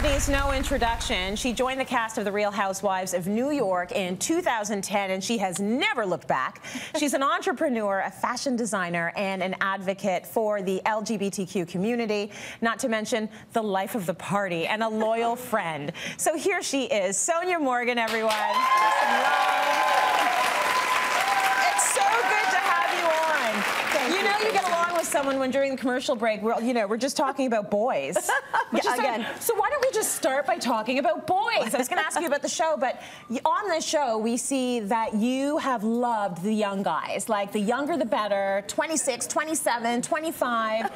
needs no introduction. She joined the cast of The Real Housewives of New York in 2010, and she has never looked back. She's an entrepreneur, a fashion designer, and an advocate for the LGBTQ community, not to mention the life of the party, and a loyal friend. So here she is, Sonja Morgan, everyone. It's so good to have you on. You know you get along with someone when during the commercial break, we're just talking about boys. So why don't we just start by talking about boys? I was going to ask you about the show, but on this show, we see that you have loved the young guys. Like, the younger the better, 26, 27, 25.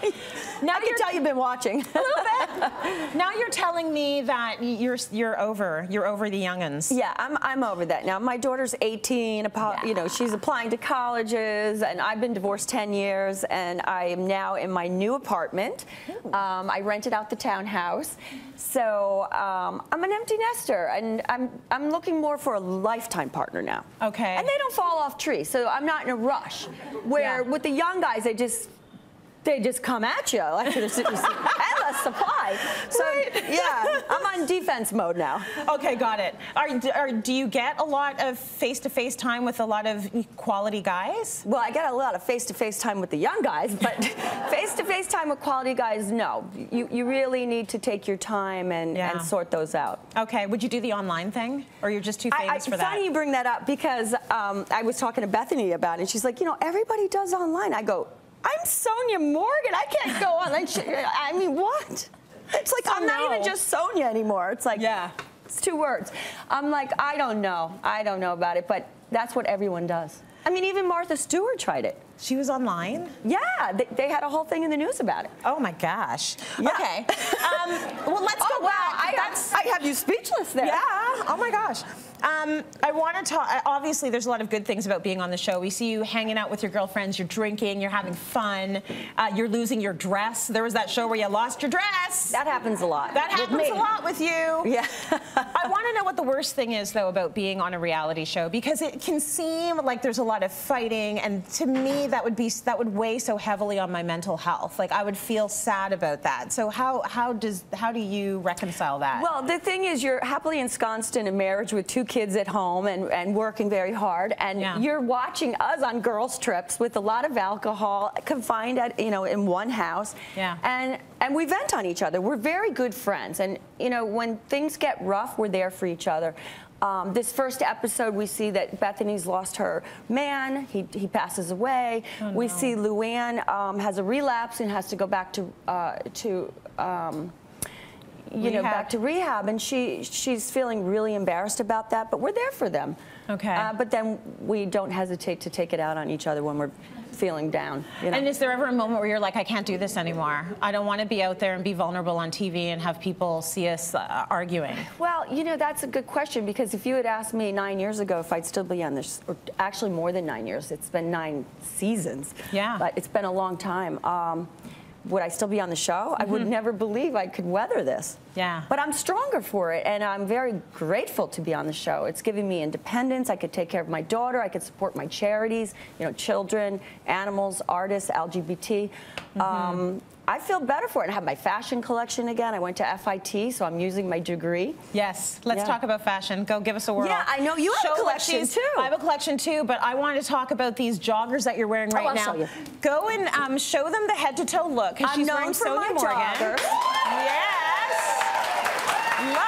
Now I can tell you've been watching. A little bit. Now you're telling me that you're over the youngins. Yeah, I'm over that now. My daughter's 18. You know, she's applying to colleges, and I've been divorced 10 years, and I am now in my new apartment. I rented out the townhouse, so I'm an empty nester, and I'm looking more for a lifetime partner now. Okay. And they don't fall off trees, so I'm not in a rush. Where with the young guys, they just come at you like there's endless supply. So yeah, I'm on defense mode now. Okay, got it. Do you get a lot of face-to-face time with a lot of quality guys? Well, I get a lot of face-to-face time with the young guys, but face-to-face time with quality guys, no. You really need to take your time and sort those out. Okay, would you do the online thing, or you're just too famous for that? It's funny you bring that up, because I was talking to Bethany about it, and she's like, you know, everybody does online. I go, I'm Sonja Morgan. I can't go on. I mean, what? It's like, I'm not even just Sonja anymore. It's like, it's 2 words. I'm like, I don't know. I don't know about it, but that's what everyone does. I mean, even Martha Stewart tried it. She was online? Yeah, they had a whole thing in the news about it. Oh my gosh. Yeah. Okay. Well, let's go back. I have you speechless there. Yeah. Oh my gosh. I want to talk. Obviously, there's a lot of good things about being on the show. We see you hanging out with your girlfriends. You're drinking. You're having fun. You're losing your dress. There was that show where you lost your dress. That happens a lot. That happens a lot with you. Yeah. I want to know what the worst thing is, though, about being on a reality show, because it can seem like there's a lot of fighting, and to me, that would weigh so heavily on my mental health. Like, I would feel sad about that. So how do you reconcile that? Well, the thing is, you're happily ensconced in a marriage with 2 kids at home and working very hard, and you're watching us on girls' trips with a lot of alcohol, confined at, you know, in one house. And we vent on each other. We're very good friends, and you know, when things get rough, we're there for each other. This first episode, we see that Bethany's lost her man. He passes away. Oh, no. We see Luann has a relapse and has to go back to back to rehab, and she's feeling really embarrassed about that. But we're there for them. Okay. But then we don't hesitate to take it out on each other when we're feeling down. You know? And is there ever a moment where you're like, I can't do this anymore? I don't want to be out there and be vulnerable on TV and have people see us arguing. Well, you know, that's a good question, because if you had asked me 9 years ago if I'd still be on this, or actually more than 9 years, it's been 9 seasons. Yeah. But it's been a long time. Would I still be on the show? I would never believe I could weather this. Yeah. But I'm stronger for it, and I'm very grateful to be on the show. It's giving me independence. I could take care of my daughter. I could support my charities, you know, children, animals, artists, LGBT. I feel better for it. I have my fashion collection again. I went to FIT, so I'm using my degree. Yes. Let's talk about fashion. Go give us a whirl. Yeah, I know you have a collection too. I have a collection too, but I want to talk about these joggers that you're wearing right now. I'll show you. Go and show them the head-to-toe look. I'm known for my joggers. Yes. Love.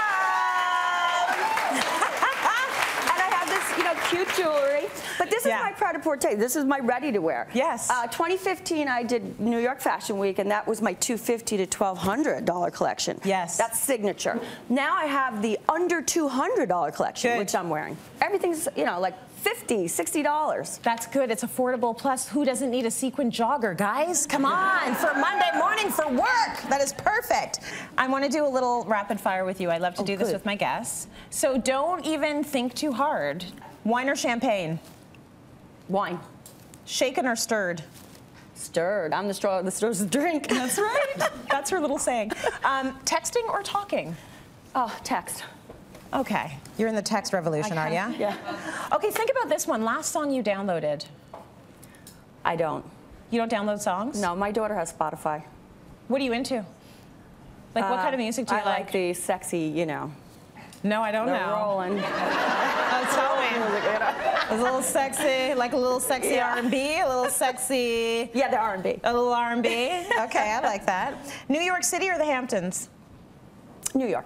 And I have this, you know, cute jewelry. But this is my pret-a-porter. This is my ready-to-wear. Yes. 2015, I did New York Fashion Week, and that was my $250 to $1,200 collection. Yes. That's signature. Now I have the under $200 collection, which I'm wearing. Everything's, you know, like $50, $60. That's good. It's affordable. Plus, who doesn't need a sequin jogger, guys? Come on, for Monday morning for work. That is perfect. I want to do a little rapid fire with you. I love to do this with my guests. So don't even think too hard. Wine or champagne? Wine. Shaken or stirred? Stirred. I'm the straw that stirs the drink. That's right. That's her little saying. Texting or talking? Oh, text. Okay. You're in the text revolution, are you? Yeah. Okay, think about this one. Last song you downloaded. I don't. You don't download songs? No, my daughter has Spotify. What are you into? Like what kind of music do you like? I like the sexy, you know. No, I don't know. Rolling. Oh, tell me. A little sexy, like a little sexy R&B, a little sexy. Yeah, the R&B. A little R&B. Okay, I like that. New York City or the Hamptons? New York.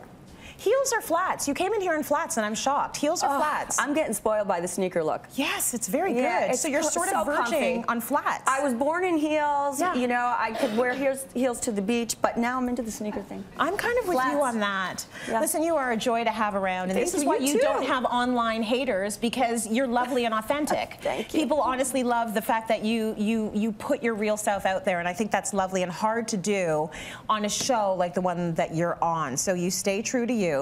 Heels or flats? You came in here in flats, and I'm shocked. Heels or flats? I'm getting spoiled by the sneaker look. Yes, it's very good. So you're sort of verging on flats. I was born in heels. Yeah. You know, I could wear heels to the beach, but now I'm into the sneaker thing. I'm kind of with you on that. Yeah. Listen, you are a joy to have around, and this is why you don't have online haters, because you're lovely and authentic. Thank you. People honestly love the fact that you put your real self out there, and I think that's lovely and hard to do on a show like the one that you're on. So you stay true to you.